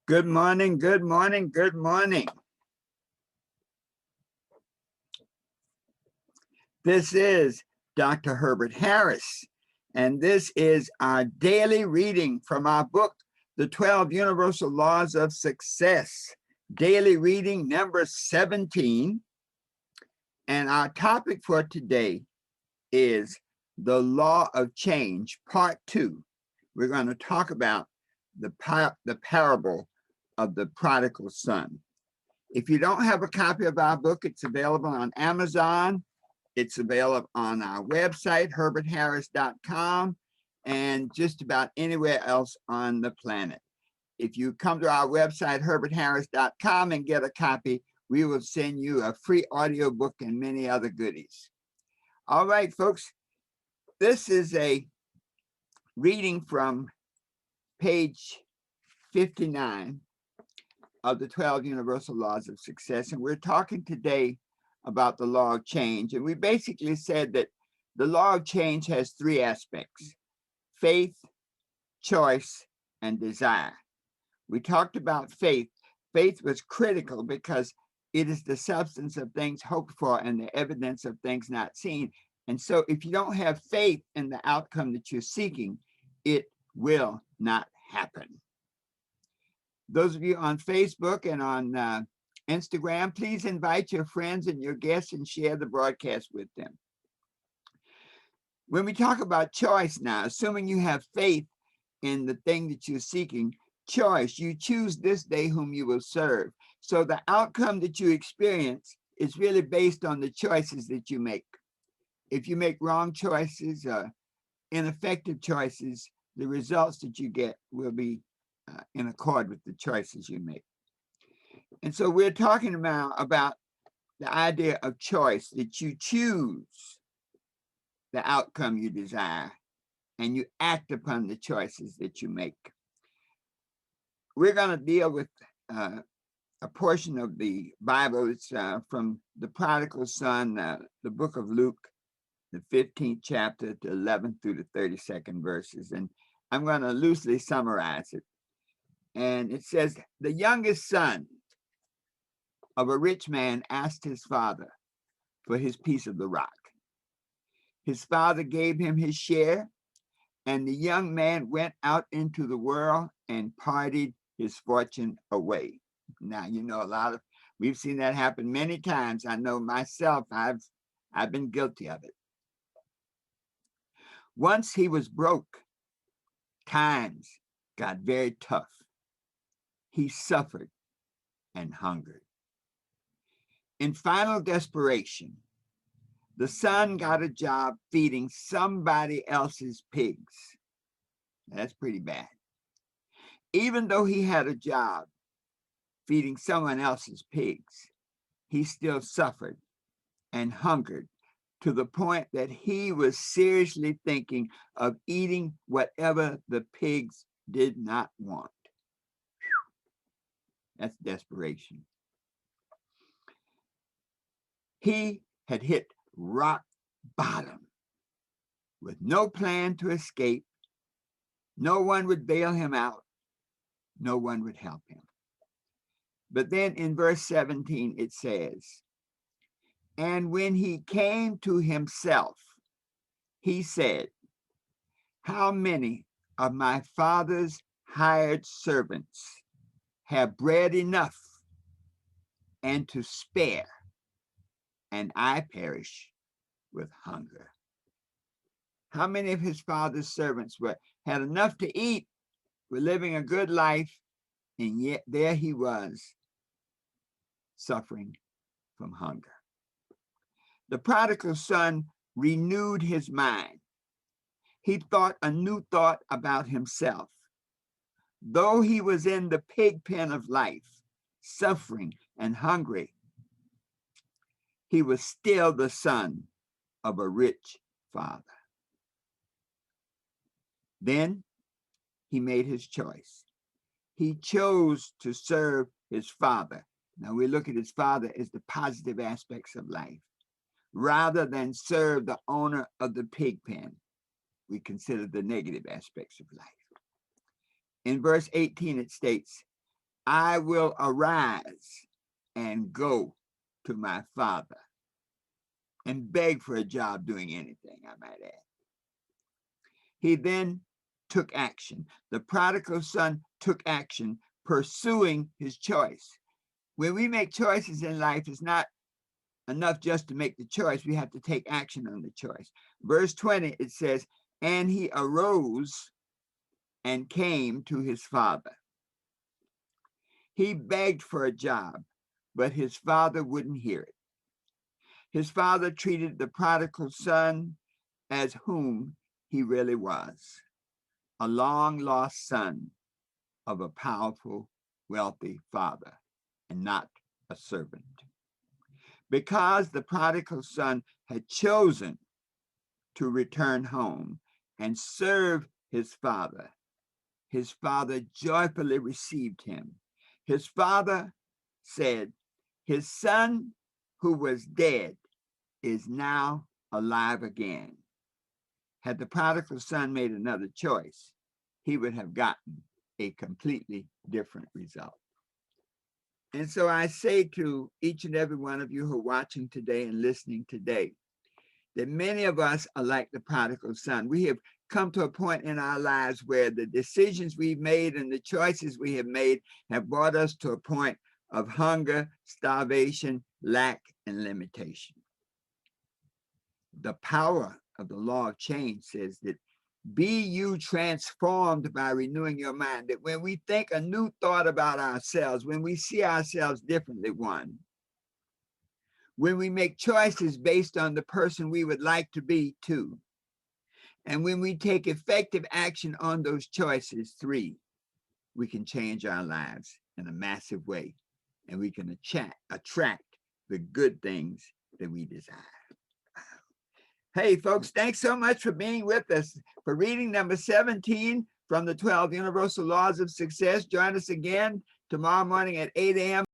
Good morning, good morning, good morning. This is Dr. Herbert Harris, and this is our daily reading from our book, The 12 Universal Laws of Success, daily reading number 17. And our topic for today is the law of change, part 2. We're going to talk about the parable of the prodigal son. If you don't have a copy of our book, it's available on Amazon. It's available on our website, herbertharris.com, and just about anywhere else on the planet. If you come to our website, herbertharris.com, and get a copy, we will send you a free audio book and many other goodies. All right, folks, this is a reading from page 59 of the 12 Universal Laws of Success. And we're talking today about the law of change. And we basically said that the law of change has 3 aspects: faith, choice, and desire. We talked about faith. Faith was critical because it is the substance of things hoped for and the evidence of things not seen. And so if you don't have faith in the outcome that you're seeking, it will not happen. Those of you on Facebook and on Instagram, please invite your friends and your guests and share the broadcast with them. When we talk about choice now, assuming you have faith in the thing that you're seeking, choice, you choose this day whom you will serve. So the outcome that you experience is really based on the choices that you make. If you make wrong choices, ineffective choices, the results that you get will be in accord with the choices you make. And so we're talking about the idea of choice, that you choose the outcome you desire and you act upon the choices that you make. We're going to deal with a portion of the Bible. It's from the prodigal son, the book of Luke, the 15th chapter to 11th through the 32nd verses. And I'm going to loosely summarize it. And it says, the youngest son of a rich man asked his father for his piece of the rock. His father gave him his share, and the young man went out into the world and partied his fortune away. Now, you know, we've seen that happen many times. I know myself, I've been guilty of it. Once he was broke, times got very tough. He suffered and hungered. In final desperation, the son got a job feeding somebody else's pigs. That's pretty bad. Even though he had a job feeding someone else's pigs, he still suffered and hungered to the point that he was seriously thinking of eating whatever the pigs did not want. That's desperation. He had hit rock bottom with no plan to escape. No one would bail him out. No one would help him. But then in verse 17, it says, and when he came to himself, he said, how many of my father's hired servants have bread enough and to spare, and I perish with hunger? How many of his father's servants had enough to eat, were living a good life, and yet there he was, suffering from hunger? The prodigal son renewed his mind. He thought a new thought about himself. Though he was in the pig pen of life, suffering and hungry, he was still the son of a rich father. Then he made his choice. He chose to serve his father. Now we look at his father as the positive aspects of life. Rather than serve the owner of the pig pen, we consider the negative aspects of life. In verse 18, it states, I will arise and go to my father and beg for a job doing anything, I might add. He then took action. The prodigal son took action, pursuing his choice. When we make choices in life, it's not enough just to make the choice. We have to take action on the choice. Verse 20, it says, and he arose and came to his father. He begged for a job, but his father wouldn't hear it. His father treated the prodigal son as whom he really was, a long-lost son of a powerful, wealthy father, and not a servant. Because the prodigal son had chosen to return home and serve his father joyfully received him. His father said, his son who was dead is now alive again. Had the prodigal son made another choice, he would have gotten a completely different result. And so I say to each and every one of you who are watching today and listening today, that many of us are like the prodigal son. We have come to a point in our lives where the decisions we've made and the choices we have made have brought us to a point of hunger, starvation, lack, and limitation. The power of the law of change says that be you transformed by renewing your mind, that when we think a new thought about ourselves, when we see ourselves differently, when we make choices based on the person we would like to be, two, and when we take effective action on those choices, three, we can change our lives in a massive way, and we can attract the good things that we desire. Hey, folks, thanks so much for being with us for reading number 17 from the 12 Universal Laws of Success. Join us again tomorrow morning at 8 a.m.